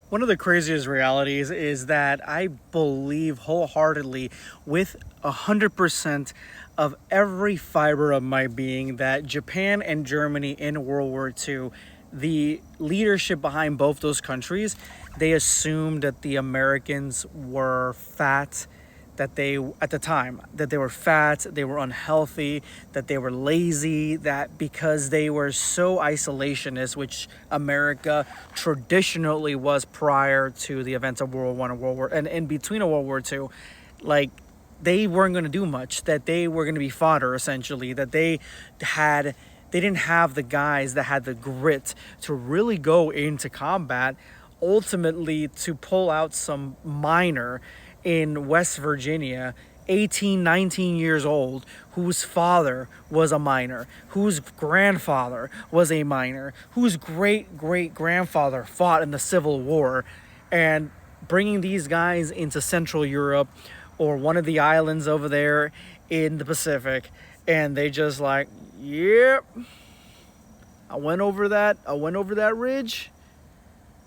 One of the craziest realities is that I believe wholeheartedly, with 100% of every fiber of my being, that Japan and Germany in World War II, the leadership behind both those countries, they assumed that the Americans were fat, that they, at the time, that they were fat, they were unhealthy, that they were lazy, that because they were so isolationist, which America traditionally was prior to the events of World War I and World War, and in between a World War II, like, they weren't going to do much, that they were going to be fodder essentially, that they didn't have the guys that had the grit to really go into combat, ultimately to pull out some miner in West Virginia, 18, 19 years old, whose father was a miner, whose grandfather was a miner, whose great great grandfather fought in the Civil War, and bringing these guys into Central Europe or one of the islands over there in the Pacific, and they just like, yep, I went over that ridge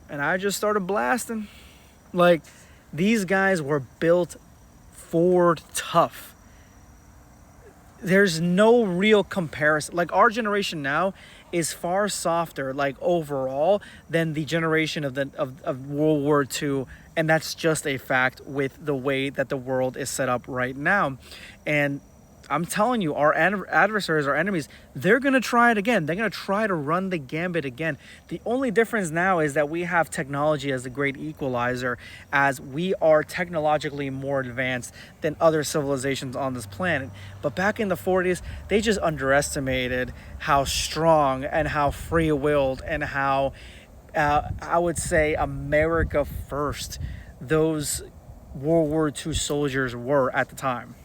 and I just started blasting. Like, these guys were built for tough. There's no real comparison. Like, our generation now is far softer, like, overall, than the generation of World War II. And that's just a fact with the way that the world is set up right now. And I'm telling you, our adversaries, our enemies, they're going to try it again. They're going to try to run the gambit again. The only difference now is that we have technology as the great equalizer, as we are technologically more advanced than other civilizations on this planet. But back in the 40s, they just underestimated how strong and how free-willed and how, I would say, America first those World War II soldiers were at the time.